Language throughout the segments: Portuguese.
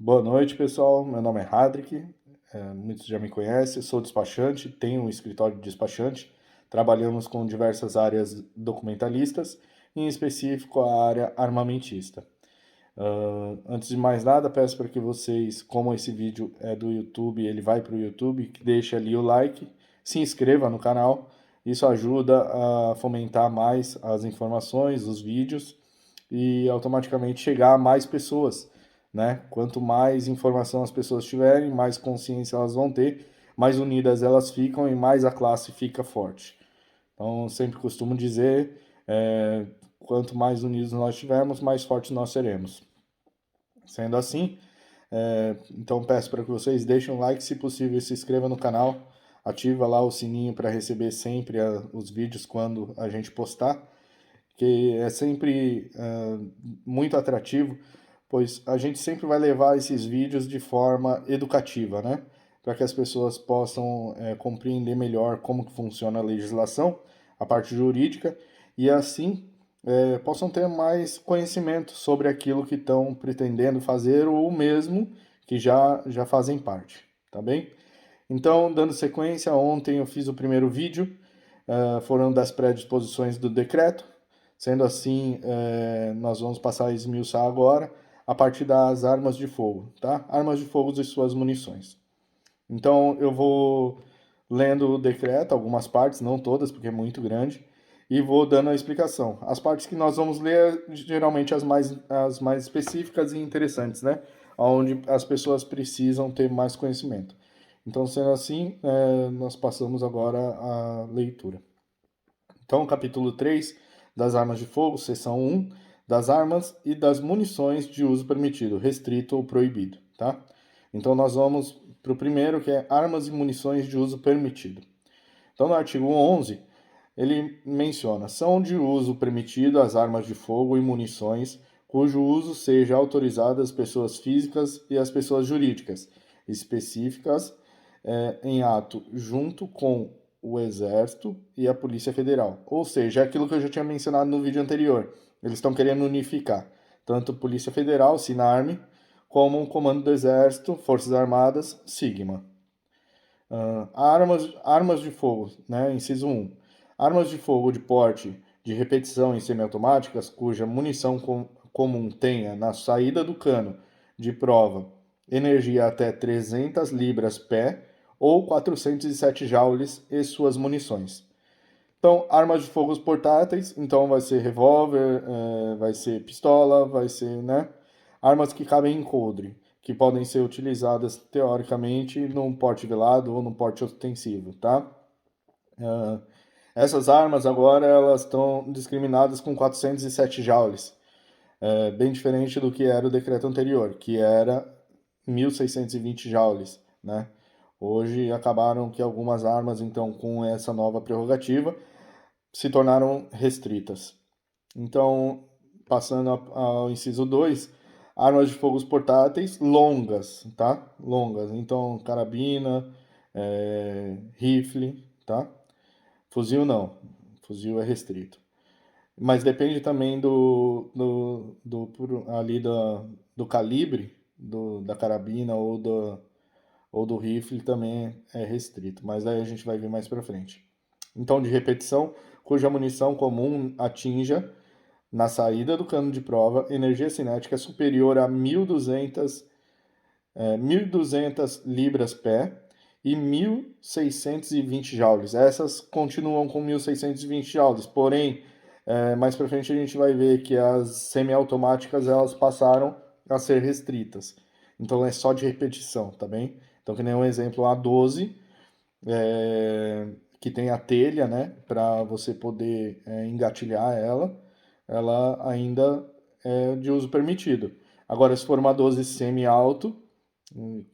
Boa noite, pessoal. Meu nome é Hadrick, muitos já me conhecem, sou despachante, tenho um escritório de despachante, trabalhamos com diversas áreas documentalistas, em específico a área armamentista. Antes de mais nada, peço para que vocês, como esse vídeo é do YouTube, ele vai para o YouTube, que deixe ali o like, se inscreva no canal, isso ajuda a fomentar mais as informações, os vídeos e automaticamente chegar a mais pessoas, né? Quanto mais informação as pessoas tiverem, mais consciência elas vão ter, mais unidas elas ficam e mais a classe fica forte. Então, sempre costumo dizer, quanto mais unidos nós tivermos, mais fortes nós seremos. Sendo assim, então peço para que vocês deixem um like, se possível, se inscreva no canal, ativa lá o sininho para receber sempre os vídeos quando a gente postar, que é sempre muito atrativo, pois a gente sempre vai levar esses vídeos de forma educativa, né? Para que as pessoas possam compreender melhor como que funciona a legislação, a parte jurídica, e assim possam ter mais conhecimento sobre aquilo que estão pretendendo fazer ou mesmo que já fazem parte, tá bem? Então, dando sequência, ontem eu fiz o primeiro vídeo, foram das predisposições do decreto. Sendo assim, nós vamos passar a esmiuçar agora a partir das armas de fogo, tá? Armas de fogo e suas munições. Então, eu vou lendo o decreto, algumas partes, não todas, porque é muito grande, e vou dando a explicação. As partes que nós vamos ler, geralmente as mais específicas e interessantes, né? Onde as pessoas precisam ter mais conhecimento. Então, sendo assim, nós passamos agora à leitura. Então, capítulo 3 das armas de fogo, seção 1, das armas e das munições de uso permitido, restrito ou proibido, tá? Então, nós vamos para o primeiro, que é armas e munições de uso permitido. Então, no artigo 11, ele menciona: são de uso permitido as armas de fogo e munições cujo uso seja autorizado às pessoas físicas e às pessoas jurídicas específicas em ato junto com o Exército e a Polícia Federal. Ou seja, é aquilo que eu já tinha mencionado no vídeo anterior. Eles estão querendo unificar tanto Polícia Federal, Sinarme, como o Comando do Exército, Forças Armadas, Sigma. Armas de fogo, né? Inciso 1. Armas de fogo de porte de repetição em semiautomáticas, cuja munição comum tenha na saída do cano de prova energia até 300 libras pé ou 407 joules e suas munições. Então, armas de fogo portáteis, então vai ser revólver, vai ser pistola, vai ser, né? Armas que cabem em coldre, que podem ser utilizadas teoricamente num porte velado ou num porte ostensivo, tá? Essas armas agora elas estão discriminadas com 407 joules, bem diferente do que era o decreto anterior, que era 1620 joules, né? Hoje acabaram que algumas armas, então, com essa nova prerrogativa, se tornaram restritas. Então, passando ao inciso 2, armas de fogo portáteis longas, tá? Longas. Então, carabina, rifle, tá? Fuzil não. Fuzil é restrito. Mas depende também ali do calibre da carabina ou do rifle também é restrito. Mas aí a gente vai ver mais pra frente. Então, de repetição, cuja munição comum atinja, na saída do cano de prova, energia cinética superior a 1.200 libras pé e 1.620 joules. Essas continuam com 1.620 joules, porém, mais para frente a gente vai ver que as semiautomáticas elas passaram a ser restritas. Então é só de repetição, tá bem? Então, que nem um exemplo, a 12, que tem a telha, né, para você poder engatilhar ela ainda é de uso permitido. Agora, se for uma 12 semi-alto,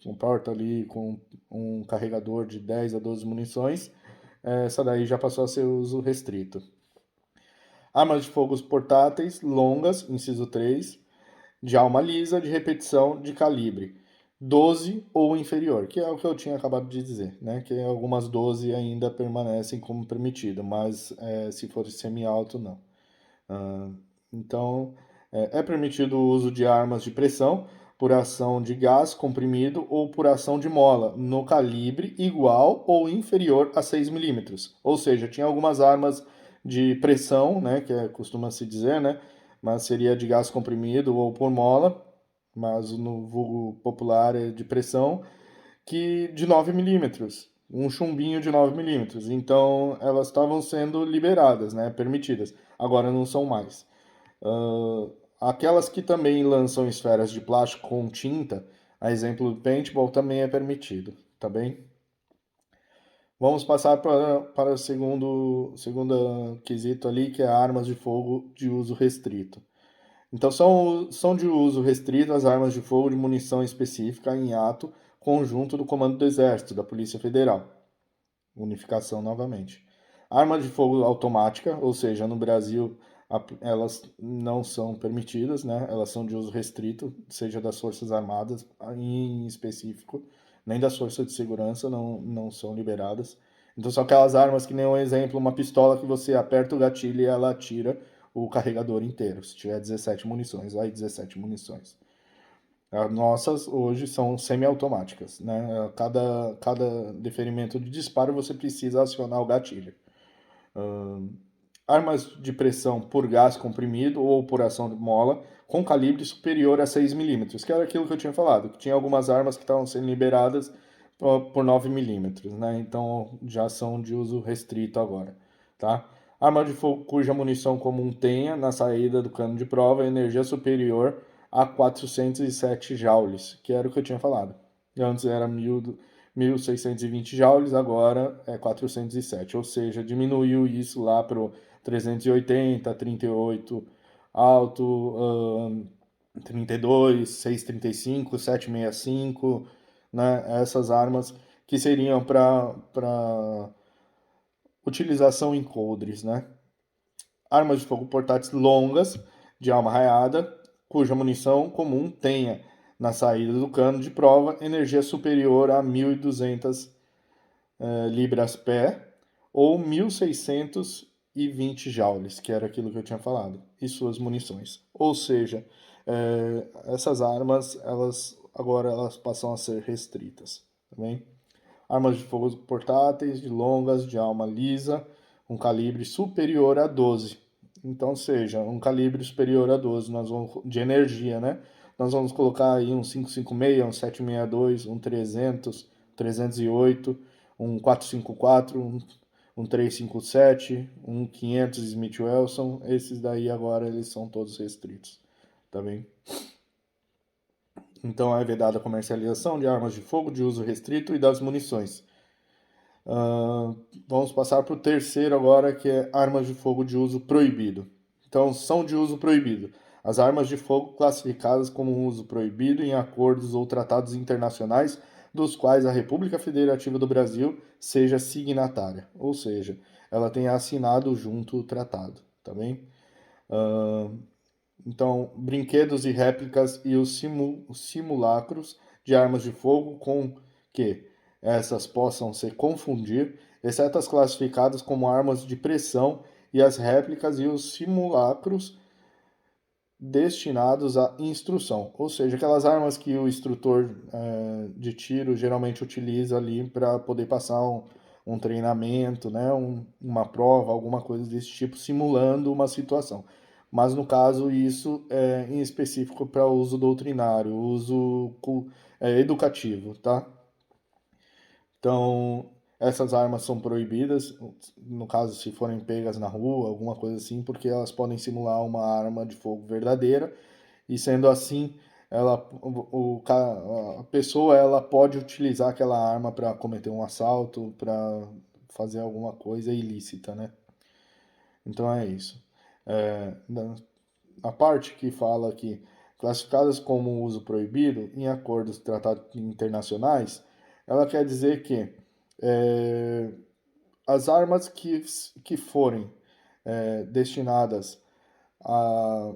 com porta ali com um carregador de 10 a 12 munições, essa daí já passou a ser uso restrito. Armas de fogo portáteis longas, inciso 3, de alma lisa, de repetição, de calibre 12 ou inferior, que é o que eu tinha acabado de dizer, né? Que algumas 12 ainda permanecem como permitido, mas se for semi-alto, não. Então, é permitido o uso de armas de pressão por ação de gás comprimido ou por ação de mola, no calibre igual ou inferior a 6 milímetros. Ou seja, tinha algumas armas de pressão, né, que costuma se dizer, né, mas seria de gás comprimido ou por mola, mas no vulgo popular é de pressão, que de 9 milímetros, um chumbinho de 9 milímetros. Então elas estavam sendo liberadas, né, permitidas. Agora não são mais. Aquelas que também lançam esferas de plástico com tinta, a exemplo do paintball, também é permitido, tá bem? Vamos passar para o segundo quesito ali, que é armas de fogo de uso restrito. Então, são de uso restrito as armas de fogo de munição específica em ato conjunto do Comando do Exército, da Polícia Federal. Unificação novamente. Armas de fogo automática, ou seja, no Brasil elas não são permitidas, né? Elas são de uso restrito, seja das Forças Armadas em específico, nem das Forças de Segurança não são liberadas. Então são aquelas armas que nem um exemplo, uma pistola que você aperta o gatilho e ela atira o carregador inteiro. Se tiver 17 munições, aí 17 munições. As nossas hoje são semiautomáticas, né? Cada deferimento de disparo você precisa acionar o gatilho. Armas de pressão por gás comprimido ou por ação de mola com calibre superior a 6 milímetros, que era aquilo que eu tinha falado, que tinha algumas armas que estavam sendo liberadas por 9 milímetros, né? Então já são de uso restrito agora, tá? Arma de fogo cuja munição comum tenha na saída do cano de prova energia superior a 407 joules, que era o que eu tinha falado. Antes era 1.620 joules, agora é 407, ou seja, diminuiu isso lá para o 380, 38 alto, 32, 635, 765, né? Essas armas que seriam para utilização em coldres, né? Armas de fogo portáteis longas, de alma raiada, cuja munição comum tenha na saída do cano de prova energia superior a 1.200 libras-pé ou 1.620 joules, que era aquilo que eu tinha falado, e suas munições. Ou seja, essas armas, elas passam a ser restritas. Também. Armas de fogo portáteis, de longas, de alma lisa, um calibre superior a 12. Então, seja, um calibre superior a 12, nós vamos, de energia, né? Nós vamos colocar aí um 556, um 762, um 300, 308, um 454, um 357, um 500 Smith Wesson. Esses daí agora eles são todos restritos, tá bem? Então é vedada a comercialização de armas de fogo de uso restrito e das munições. Vamos passar para o terceiro agora, que é armas de fogo de uso proibido. Então, são de uso proibido. As armas de fogo classificadas como uso proibido em acordos ou tratados internacionais dos quais a República Federativa do Brasil seja signatária. Ou seja, ela tenha assinado junto o tratado, tá bem? Então, brinquedos e réplicas e os simulacros de armas de fogo com que essas possam se confundir, exceto as classificadas como armas de pressão e as réplicas e os simulacros destinados à instrução, ou seja, aquelas armas que o instrutor de tiro geralmente utiliza ali para poder passar um treinamento, né, uma prova, alguma coisa desse tipo, simulando uma situação. Mas no caso, isso é em específico para uso doutrinário, uso educativo, tá? Então, essas armas são proibidas, no caso, se forem pegas na rua, alguma coisa assim, porque elas podem simular uma arma de fogo verdadeira, e sendo assim, a pessoa ela pode utilizar aquela arma para cometer um assalto, para fazer alguma coisa ilícita, né? Então é isso. A parte que fala que classificadas como uso proibido em acordos e tratados internacionais, ela quer dizer que é, as armas que forem destinadas a,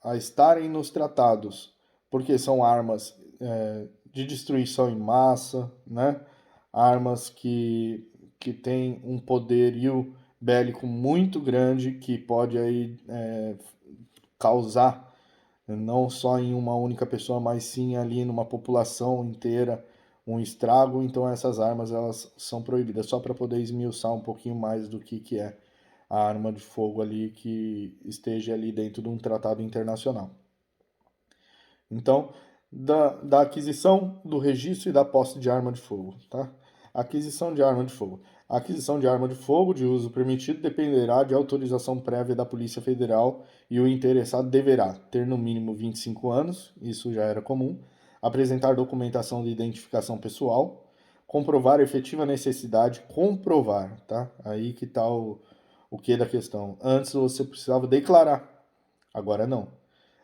a estarem nos tratados, porque são armas de destruição em massa, né? Armas que têm um poderio bélico muito grande que pode aí causar não só em uma única pessoa, mas sim ali numa população inteira, um estrago. Então essas armas elas são proibidas, só para poder esmiuçar um pouquinho mais do que é a arma de fogo ali que esteja ali dentro de um tratado internacional. Então, da aquisição, do registro e da posse de arma de fogo, tá? Aquisição de arma de fogo. A aquisição de arma de fogo de uso permitido dependerá de autorização prévia da Polícia Federal e o interessado deverá ter no mínimo 25 anos, isso já era comum, apresentar documentação de identificação pessoal, comprovar a efetiva necessidade, comprovar, tá? Aí que tá o que da questão. Antes você precisava declarar, agora não.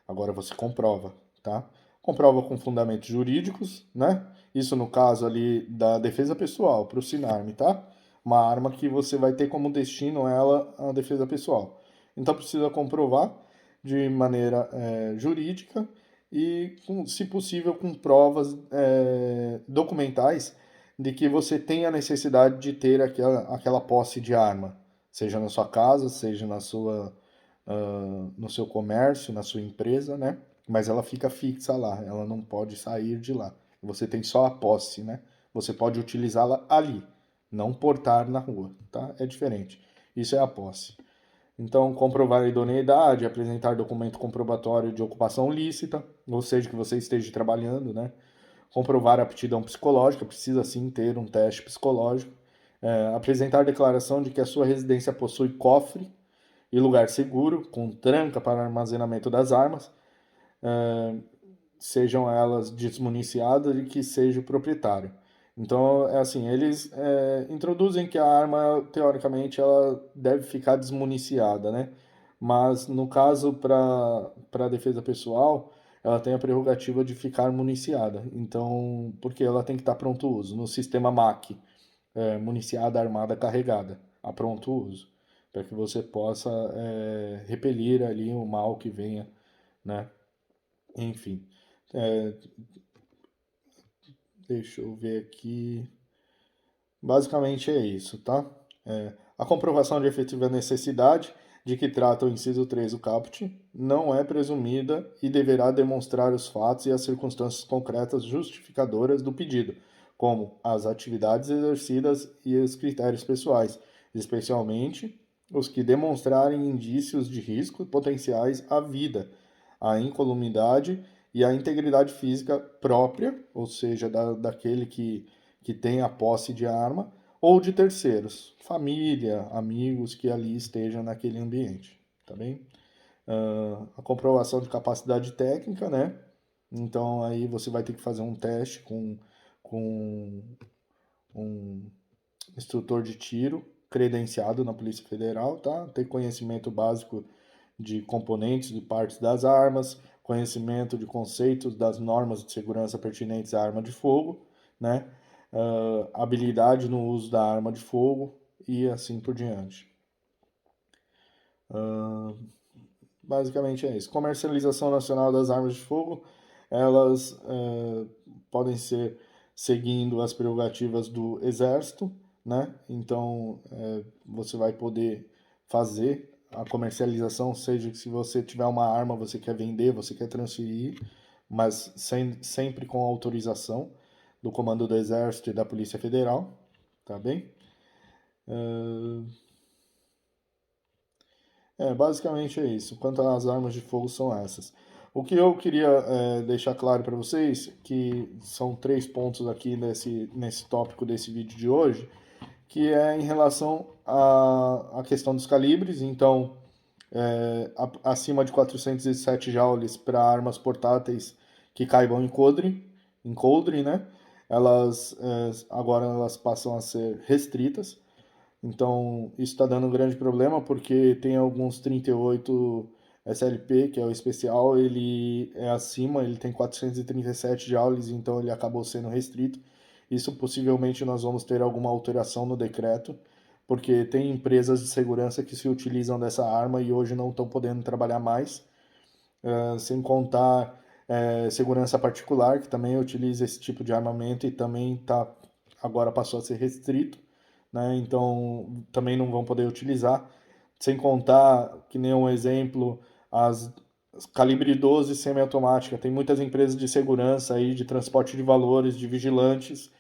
Agora você comprova, tá? Comprova com fundamentos jurídicos, né? Isso no caso ali da defesa pessoal, para o Sinarme, tá? Uma arma que você vai ter como destino ela a defesa pessoal. Então precisa comprovar de maneira jurídica e, se possível, com provas documentais de que você tem a necessidade de ter aquela posse de arma, seja na sua casa, seja no seu comércio, na sua empresa, né? Mas ela fica fixa lá, ela não pode sair de lá. Você tem só a posse, né? Você pode utilizá-la ali, não portar na rua, tá? É diferente. Isso é a posse. Então, comprovar a idoneidade, apresentar documento comprobatório de ocupação lícita, ou seja, que você esteja trabalhando, né? Comprovar a aptidão psicológica, precisa sim ter um teste psicológico. Apresentar declaração de que a sua residência possui cofre e lugar seguro, com tranca para armazenamento das armas, sejam elas desmuniciadas e que seja o proprietário. Então, é assim, eles introduzem que a arma, teoricamente, ela deve ficar desmuniciada, né? Mas, no caso, para defesa pessoal, ela tem a prerrogativa de ficar municiada. Então, porque ela tem que estar pronto uso, no sistema MAC, municiada, armada, carregada, a pronto uso, para que você possa repelir ali o mal que venha, né? Enfim, é, deixa eu ver aqui. Basicamente é isso, tá? A comprovação de efetiva necessidade de que trata o inciso 3 do caput não é presumida e deverá demonstrar os fatos e as circunstâncias concretas justificadoras do pedido, como as atividades exercidas e os critérios pessoais, especialmente os que demonstrarem indícios de risco potenciais à vida, à incolumidade e à integridade física própria, ou seja, daquele que tem a posse de arma, ou de terceiros, família, amigos que ali estejam naquele ambiente, tá bem? A comprovação de capacidade técnica, né? Então aí você vai ter que fazer um teste com um instrutor de tiro credenciado na Polícia Federal, tá? Ter conhecimento básico de componentes e partes das armas, conhecimento de conceitos das normas de segurança pertinentes à arma de fogo, né? Habilidade no uso da arma de fogo e assim por diante. Basicamente é isso. Comercialização nacional das armas de fogo, elas podem ser seguindo as prerrogativas do Exército, né? Então você vai poder fazer a comercialização, seja que se você tiver uma arma, você quer vender, você quer transferir, mas sempre com autorização do Comando do Exército e da Polícia Federal, tá bem? Basicamente é isso. Quanto às armas de fogo, são essas. O que eu queria deixar claro para vocês, que são 3 pontos aqui nesse tópico desse vídeo de hoje, que é em relação à questão dos calibres. Então, acima de 407 joules para armas portáteis que caibam em coldre, né? Agora elas passam a ser restritas. Então, isso está dando um grande problema porque tem alguns 38 SLP, que é o especial, ele é acima, ele tem 437 joules, então ele acabou sendo restrito. Isso possivelmente nós vamos ter alguma alteração no decreto, porque tem empresas de segurança que se utilizam dessa arma e hoje não estão podendo trabalhar mais, sem contar segurança particular, que também utiliza esse tipo de armamento e também agora passou a ser restrito, né? Então também não vão poder utilizar. Sem contar, que nem um exemplo, as calibre 12 semiautomática. Tem muitas empresas de segurança aí, de transporte de valores, de vigilantes,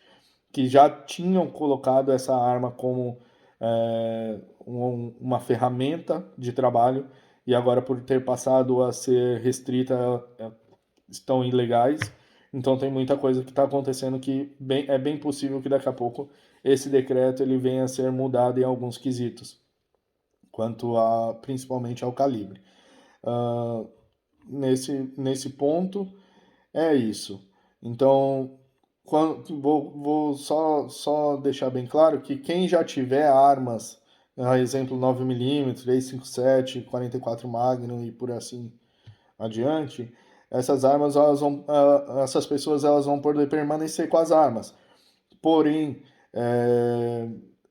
que já tinham colocado essa arma como uma ferramenta de trabalho e agora por ter passado a ser restrita estão ilegais. Então tem muita coisa que está acontecendo que é bem possível que daqui a pouco esse decreto ele venha a ser mudado em alguns quesitos, quanto a principalmente ao calibre. Uh, nesse ponto é isso. Então, vou só deixar bem claro que quem já tiver armas, exemplo 9mm, 357, 44 Magnum e por assim adiante, essas armas essas pessoas elas vão poder permanecer com as armas. Porém,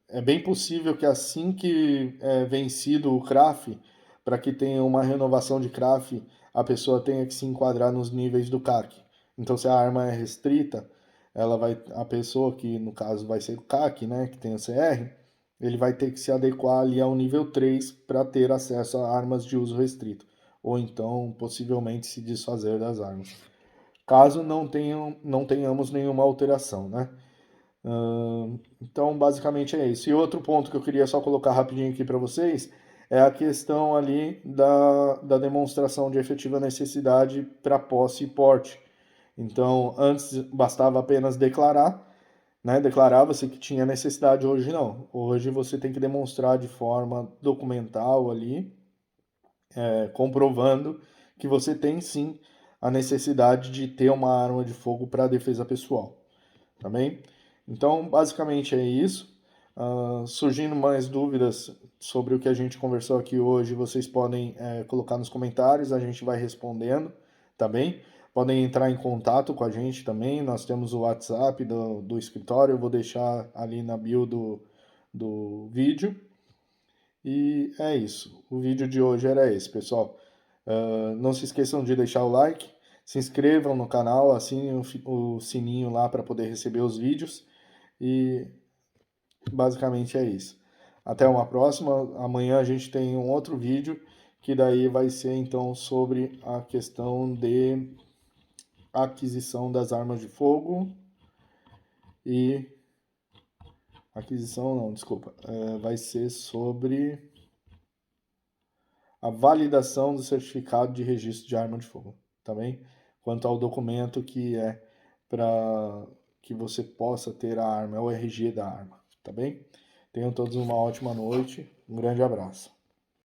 é bem possível que assim que é vencido o CRAF, para que tenha uma renovação de CRAF, a pessoa tenha que se enquadrar nos níveis do CAC. Então, se a arma é restrita, a pessoa que no caso vai ser o CAC, né, que tem o CR, ele vai ter que se adequar ali ao nível 3 para ter acesso a armas de uso restrito, ou então possivelmente se desfazer das armas. Caso não tenhamos nenhuma alteração, né? Então, basicamente é isso. E outro ponto que eu queria só colocar rapidinho aqui para vocês é a questão ali da demonstração de efetiva necessidade para posse e porte. Então, antes bastava apenas declarar, né? Declarava-se que tinha necessidade, hoje não. Hoje você tem que demonstrar de forma documental ali, comprovando que você tem sim a necessidade de ter uma arma de fogo para defesa pessoal. Tá bem? Então, basicamente é isso. Surgindo mais dúvidas sobre o que a gente conversou aqui hoje, vocês podem colocar nos comentários, a gente vai respondendo, tá bem? Podem entrar em contato com a gente também, nós temos o WhatsApp do escritório, eu vou deixar ali na bio do vídeo. E é isso, o vídeo de hoje era esse, pessoal. Não se esqueçam de deixar o like, se inscrevam no canal, assinem o sininho lá para poder receber os vídeos. E basicamente é isso. Até uma próxima. Amanhã a gente tem um outro vídeo que daí vai ser então sobre a questão de aquisição das armas de fogo e aquisição não, desculpa, vai ser sobre a validação do certificado de registro de arma de fogo, tá bem? Quanto ao documento que é para que você possa ter a arma, é o RG da arma, tá bem? Tenham todos uma ótima noite, um grande abraço.